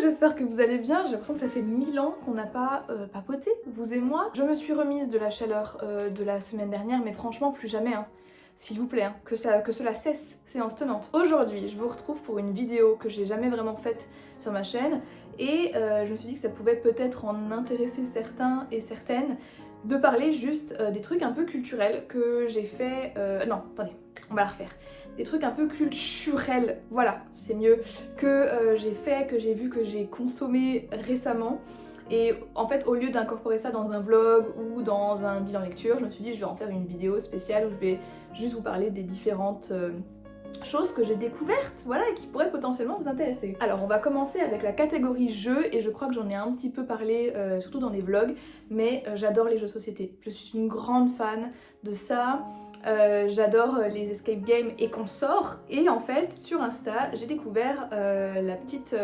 j'espère que vous allez bien. J'ai l'impression que ça fait 1000 ans qu'on n'a pas papoté, vous et moi. Je me suis remise de la chaleur de la semaine dernière, mais franchement plus jamais, hein. S'il vous plaît, hein, que cela cesse, séance tenante. Aujourd'hui, je vous retrouve pour une vidéo que j'ai jamais vraiment faite sur ma chaîne et je me suis dit que ça pouvait peut-être en intéresser certains et certaines de parler juste des trucs un peu culturels que j'ai fait... Non, attendez, on va la refaire. Des trucs un peu culturels, voilà, c'est mieux, que j'ai fait, que j'ai vu, que j'ai consommé récemment. Et en fait, au lieu d'incorporer ça dans un vlog ou dans un bilan lecture, je me suis dit je vais en faire une vidéo spéciale où je vais juste vous parler des différentes choses que j'ai découvertes, voilà, et qui pourraient potentiellement vous intéresser. Alors on va commencer avec la catégorie jeux, et je crois que j'en ai un petit peu parlé, surtout dans des vlogs, mais j'adore les jeux de société. Je suis une grande fan de ça. J'adore les escape games et consorts, et en fait sur Insta j'ai découvert la petite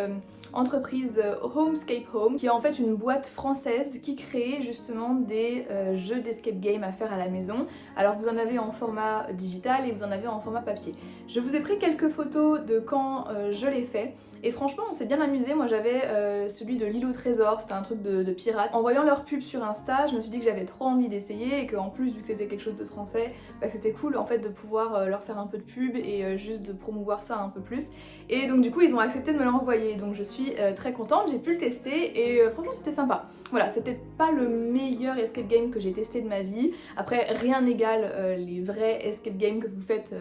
entreprise Homescape Home, qui est en fait une boîte française qui crée justement des jeux d'escape game à faire à la maison. Alors vous en avez en format digital et vous en avez en format papier. Je vous ai pris quelques photos de quand je l'ai fait. Et franchement on s'est bien amusé. Moi j'avais celui de l'île au trésor, c'était un truc de pirate. En voyant leur pub sur Insta, je me suis dit que j'avais trop envie d'essayer et qu'en plus vu que c'était quelque chose de français, bah, c'était cool en fait de pouvoir leur faire un peu de pub et juste de promouvoir ça un peu plus. Et donc du coup ils ont accepté de me l'envoyer, donc je suis très contente, j'ai pu le tester et franchement c'était sympa. Voilà, c'était pas le meilleur escape game que j'ai testé de ma vie. Après rien n'égale les vrais escape games que vous faites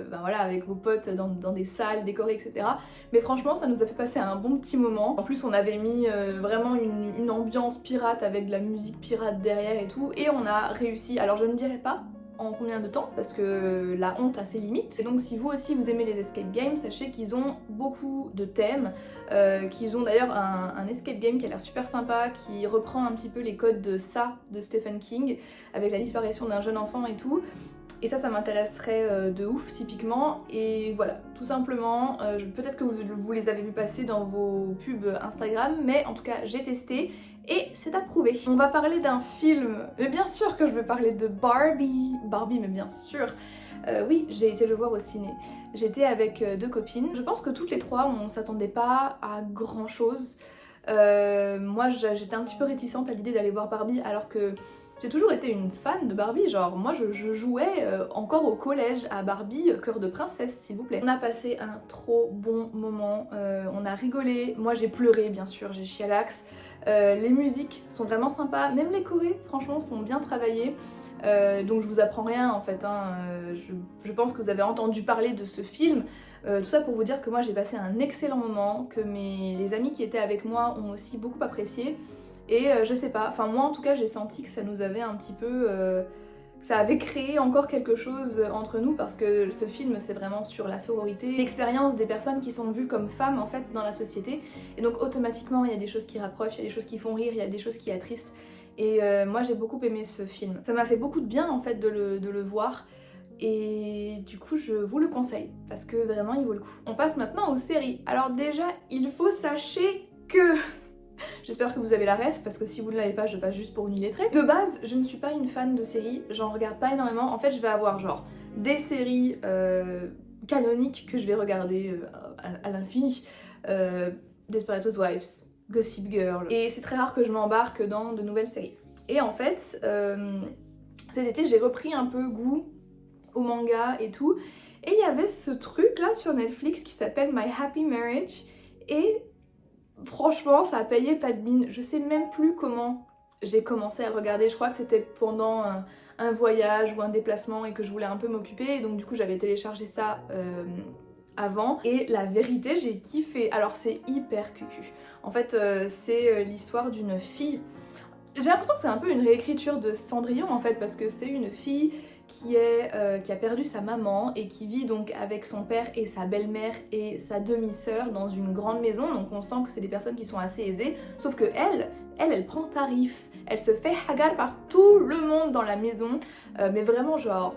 ben voilà, avec vos potes dans des salles décorées etc. Mais franchement ça nous a fait passer un bon petit moment. En plus on avait mis vraiment une ambiance pirate avec de la musique pirate derrière et tout, et on a réussi. Alors je ne dirais pas en combien de temps parce que la honte a ses limites. Et donc si vous aussi vous aimez les escape games, sachez qu'ils ont beaucoup de thèmes, qu'ils ont d'ailleurs un escape game qui a l'air super sympa, qui reprend un petit peu les codes de ça de Stephen King, avec la disparition d'un jeune enfant et tout. Et ça m'intéresserait de ouf typiquement. Et voilà, tout simplement, peut-être que vous les avez vus passer dans vos pubs Instagram, mais en tout cas j'ai testé et c'est approuvé. On va parler d'un film, mais bien sûr que je vais parler de Barbie. Barbie, mais bien sûr. Oui, j'ai été le voir au ciné. J'étais avec deux copines. Je pense que toutes les trois, on s'attendait pas à grand chose. Moi, j'étais un petit peu réticente à l'idée d'aller voir Barbie, alors que j'ai toujours été une fan de Barbie. Genre, moi, je jouais encore au collège à Barbie, cœur de princesse, s'il vous plaît. On a passé un trop bon moment, on a rigolé. Moi, j'ai pleuré, bien sûr, j'ai chialax. Les musiques sont vraiment sympas, même les chorés, franchement, sont bien travaillés. Donc je vous apprends rien en fait, hein. Je pense que vous avez entendu parler de ce film. Tout ça pour vous dire que moi j'ai passé un excellent moment, que les amis qui étaient avec moi ont aussi beaucoup apprécié. Et je sais pas, enfin moi en tout cas j'ai senti que ça nous avait un petit peu... ça avait créé encore quelque chose entre nous, parce que ce film c'est vraiment sur la sororité, l'expérience des personnes qui sont vues comme femmes en fait dans la société. Et donc automatiquement il y a des choses qui rapprochent, il y a des choses qui font rire, il y a des choses qui attristent. Et moi j'ai beaucoup aimé ce film. Ça m'a fait beaucoup de bien en fait de le voir. Et du coup je vous le conseille parce que vraiment il vaut le coup. On passe maintenant aux séries. Alors déjà il faut sachez que... J'espère que vous avez la ref parce que si vous ne l'avez pas je passe juste pour une illettrée. De base je ne suis pas une fan de séries, j'en regarde pas énormément. En fait je vais avoir genre des séries canoniques que je vais regarder à l'infini. Desperate Housewives, Gossip Girl, et c'est très rare que je m'embarque dans de nouvelles séries. Et en fait, cet été j'ai repris un peu goût au manga et tout, et il y avait ce truc là sur Netflix qui s'appelle My Happy Marriage, et franchement ça a payé pas de mine. Je sais même plus comment j'ai commencé à le regarder, je crois que c'était pendant un voyage ou un déplacement et que je voulais un peu m'occuper, et donc du coup j'avais téléchargé ça avant, et la vérité j'ai kiffé. Alors c'est hyper cucu. En fait c'est l'histoire d'une fille. J'ai l'impression que c'est un peu une réécriture de Cendrillon en fait, parce que c'est une fille qui a perdu sa maman et qui vit donc avec son père et sa belle-mère et sa demi-sœur dans une grande maison. Donc on sent que c'est des personnes qui sont assez aisées, sauf que elle prend tarif. Elle se fait hagar par tout le monde dans la maison, mais vraiment genre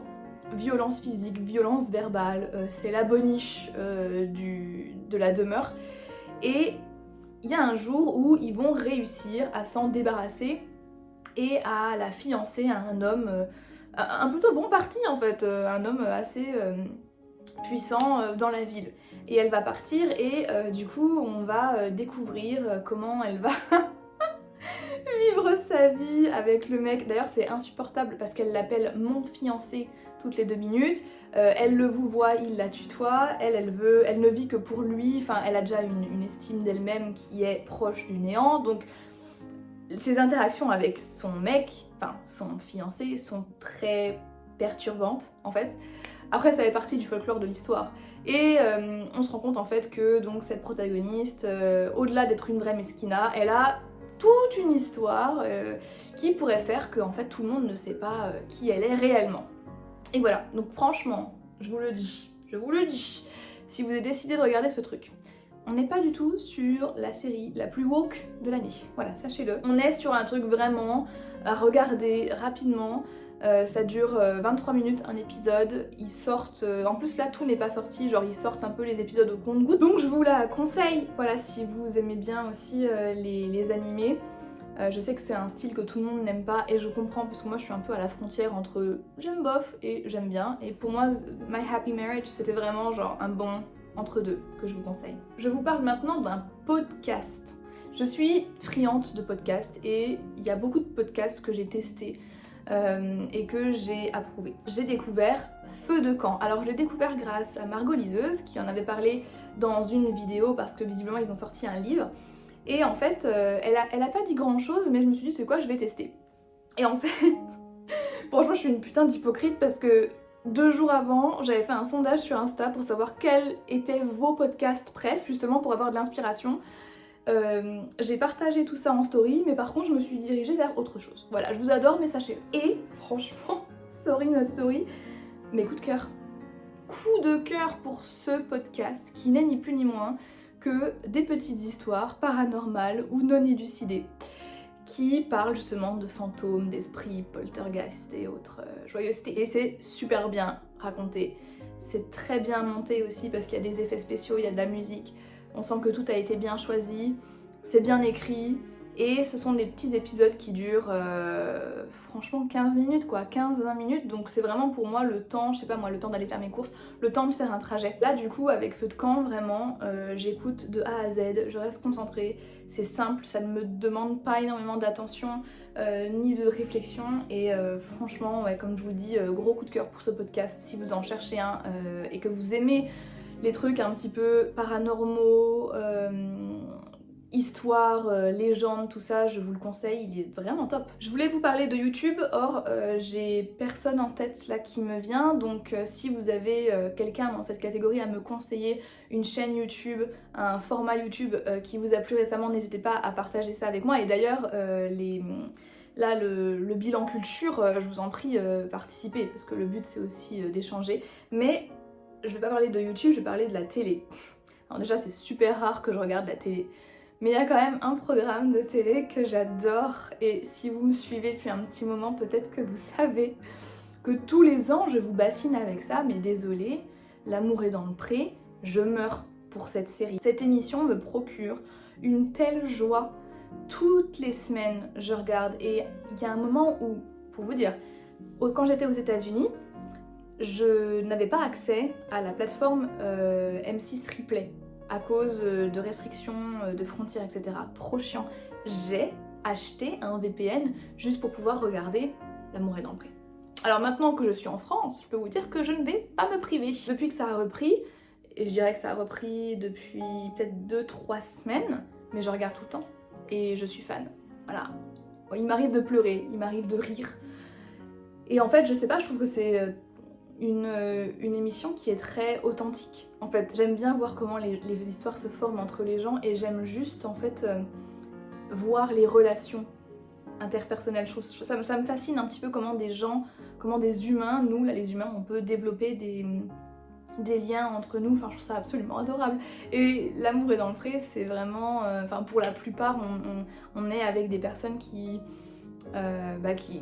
violence physique, violence verbale, c'est la boniche de la demeure. Et il y a un jour où ils vont réussir à s'en débarrasser et à la fiancer à un homme, un plutôt bon parti en fait, un homme assez puissant dans la ville. et elle va partir et du coup on va découvrir comment elle va vivre sa vie avec le mec. D'ailleurs c'est insupportable parce qu'elle l'appelle mon fiancé toutes les 2 minutes. Elle le vouvoie, il la tutoie, elle ne vit que pour lui, enfin elle a déjà une estime d'elle-même qui est proche du néant, donc ses interactions avec son mec, enfin son fiancé, sont très perturbantes en fait. Après ça fait partie du folklore de l'histoire. Et on se rend compte en fait que donc cette protagoniste, au-delà d'être une vraie mesquina, elle a toute une histoire qui pourrait faire que en fait tout le monde ne sait pas qui elle est réellement. Et voilà, donc franchement, je vous le dis, si vous avez décidé de regarder ce truc, on n'est pas du tout sur la série la plus woke de l'année, voilà, sachez-le. On est sur un truc vraiment à regarder rapidement, ça dure 23 minutes un épisode, ils sortent, en plus là tout n'est pas sorti, genre ils sortent un peu les épisodes au compte-gouttes, donc je vous la conseille, voilà, si vous aimez bien aussi les animés. Je sais que c'est un style que tout le monde n'aime pas et je comprends parce que moi je suis un peu à la frontière entre j'aime bof et j'aime bien, et pour moi My Happy Marriage c'était vraiment genre un bon entre deux que je vous conseille. Je vous parle maintenant d'un podcast. Je suis friande de podcasts et il y a beaucoup de podcasts que j'ai testés et que j'ai approuvé. J'ai découvert Feu de camp. Alors je l'ai découvert grâce à Margot Liseuse qui en avait parlé dans une vidéo parce que visiblement ils ont sorti un livre. Et en fait, elle a pas dit grand chose, mais je me suis dit c'est quoi, je vais tester. Et en fait, franchement je suis une putain d'hypocrite parce que 2 jours avant, j'avais fait un sondage sur Insta pour savoir quels étaient vos podcasts préf, justement pour avoir de l'inspiration. J'ai partagé tout ça en story, mais par contre je me suis dirigée vers autre chose. Voilà, je vous adore, mais sachez-le. Et franchement, sorry not sorry, mais coup de cœur. Coup de cœur pour ce podcast qui n'est ni plus ni moins que des petites histoires paranormales ou non élucidées qui parlent justement de fantômes, d'esprits, poltergeists et autres joyeusetés. Et c'est super bien raconté, c'est très bien monté aussi parce qu'il y a des effets spéciaux, il y a de la musique, on sent que tout a été bien choisi, c'est bien écrit, et ce sont des petits épisodes qui durent franchement 15 minutes quoi, 15-20 minutes, donc c'est vraiment pour moi le temps, je sais pas moi, le temps d'aller faire mes courses, le temps de faire un trajet. Là du coup avec Feu de camp, vraiment, j'écoute de A à Z, je reste concentrée, c'est simple, ça ne me demande pas énormément d'attention ni de réflexion, et franchement, ouais, comme je vous le dis, gros coup de cœur pour ce podcast, si vous en cherchez un et que vous aimez les trucs un petit peu paranormaux, histoire, légende, tout ça, je vous le conseille, il est vraiment top. Je voulais vous parler de YouTube, or j'ai personne en tête là qui me vient, donc si vous avez quelqu'un dans cette catégorie à me conseiller, une chaîne YouTube, un format YouTube qui vous a plu récemment, n'hésitez pas à partager ça avec moi. Et d'ailleurs, là le bilan culture, je vous en prie, participez, parce que le but c'est aussi d'échanger, mais je vais pas parler de YouTube, je vais parler de la télé. Alors déjà c'est super rare que je regarde la télé, mais il y a quand même un programme de télé que j'adore, et si vous me suivez depuis un petit moment, peut-être que vous savez que tous les ans je vous bassine avec ça, mais désolée, L'amour est dans le pré, je meurs pour cette série. Cette émission me procure une telle joie. Toutes les semaines je regarde, et il y a un moment où, pour vous dire, quand j'étais aux États-Unis, je n'avais pas accès à la plateforme M6 Replay à cause de restrictions, de frontières, etc. Trop chiant. J'ai acheté un VPN juste pour pouvoir regarder L'amour est dans le pré. Alors maintenant que je suis en France, je peux vous dire que je ne vais pas me priver. Depuis que ça a repris, et je dirais que ça a repris depuis peut-être 2-3 semaines, mais je regarde tout le temps et je suis fan. Voilà. Bon, il m'arrive de pleurer, il m'arrive de rire. Et en fait, je sais pas, je trouve que c'est une émission qui est très authentique. En fait, j'aime bien voir comment les histoires se forment entre les gens, et j'aime juste en fait voir les relations interpersonnelles. Ça me fascine un petit peu comment des gens, comment des humains, nous là les humains, on peut développer des liens entre nous. Enfin, je trouve ça absolument adorable. Et L'amour est dans le pré, c'est vraiment, enfin pour la plupart, on est avec des personnes qui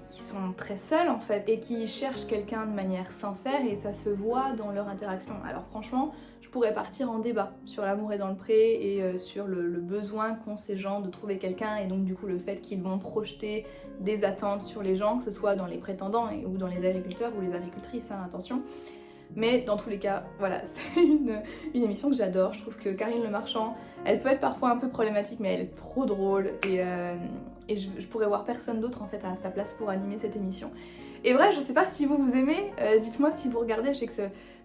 sont très seules en fait, et qui cherchent quelqu'un de manière sincère, et ça se voit dans leur interaction. Alors franchement, je pourrais partir en débat sur L'amour est dans le pré et sur le besoin qu'ont ces gens de trouver quelqu'un, et donc du coup le fait qu'ils vont projeter des attentes sur les gens, que ce soit dans les prétendants ou dans les agriculteurs ou les agricultrices, hein, attention. Mais dans tous les cas, voilà, c'est une émission que j'adore. Je trouve que Karine Le Marchand, elle peut être parfois un peu problématique, mais elle est trop drôle et je pourrais voir personne d'autre en fait à sa place pour animer cette émission. Et bref, je sais pas si vous aimez, dites-moi si vous regardez, je sais que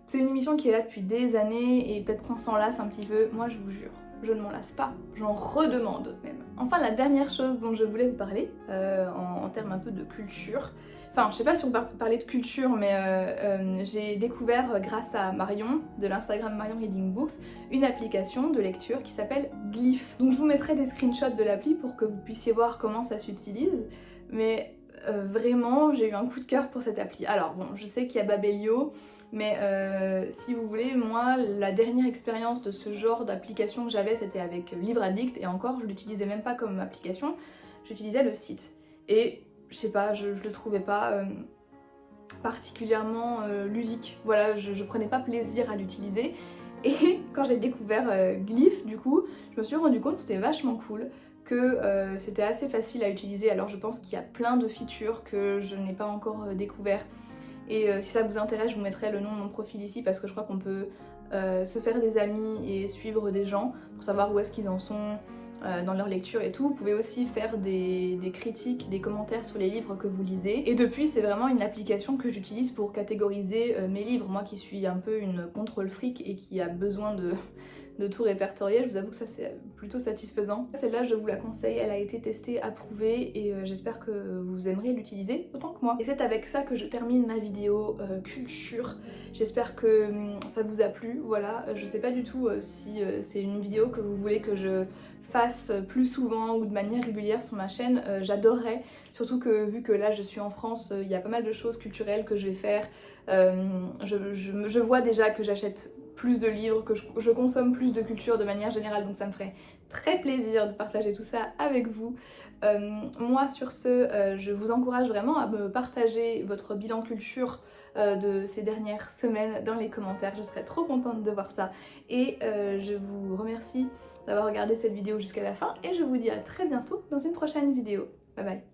c'est une émission qui est là depuis des années et peut-être qu'on s'en lasse un petit peu. Moi je vous jure, je ne m'en lasse pas, j'en redemande même. Enfin, la dernière chose dont je voulais vous parler, en termes un peu de culture, enfin je sais pas si on peut parler de culture, mais j'ai découvert grâce à Marion, de l'Instagram Marion Reading Books, une application de lecture qui s'appelle Glyph. Donc je vous mettrai des screenshots de l'appli pour que vous puissiez voir comment ça s'utilise, mais vraiment j'ai eu un coup de cœur pour cette appli. Alors bon, je sais qu'il y a Babelio, mais si vous voulez, moi la dernière expérience de ce genre d'application que j'avais c'était avec Livre Addict, et encore je l'utilisais même pas comme application, j'utilisais le site. Et je sais pas, je le trouvais pas particulièrement ludique. Voilà, je prenais pas plaisir à l'utiliser. Et quand j'ai découvert Glyph, du coup, je me suis rendu compte que c'était vachement cool, que c'était assez facile à utiliser. Alors je pense qu'il y a plein de features que je n'ai pas encore découvert. Et si ça vous intéresse, je vous mettrai le nom de mon profil ici parce que je crois qu'on peut se faire des amis et suivre des gens pour savoir où est-ce qu'ils en sont dans leur lecture et tout. Vous pouvez aussi faire des critiques, des commentaires sur les livres que vous lisez. Et depuis, c'est vraiment une application que j'utilise pour catégoriser mes livres. Moi qui suis un peu une contrôle freak et qui a besoin de tout répertorier, je vous avoue que ça c'est plutôt satisfaisant. Celle-là je vous la conseille, elle a été testée, approuvée et j'espère que vous aimerez l'utiliser autant que moi. Et c'est avec ça que je termine ma vidéo culture. J'espère que ça vous a plu, voilà. Je sais pas du tout si c'est une vidéo que vous voulez que je fasse plus souvent ou de manière régulière sur ma chaîne, j'adorerais. Surtout que vu que là je suis en France, il y a pas mal de choses culturelles que je vais faire. Je vois déjà que j'achète plus de livres, que je consomme plus de culture de manière générale, donc ça me ferait très plaisir de partager tout ça avec vous. Moi sur ce, je vous encourage vraiment à me partager votre bilan culture de ces dernières semaines dans les commentaires, je serais trop contente de voir ça. Et je vous remercie d'avoir regardé cette vidéo jusqu'à la fin et je vous dis à très bientôt dans une prochaine vidéo. Bye bye.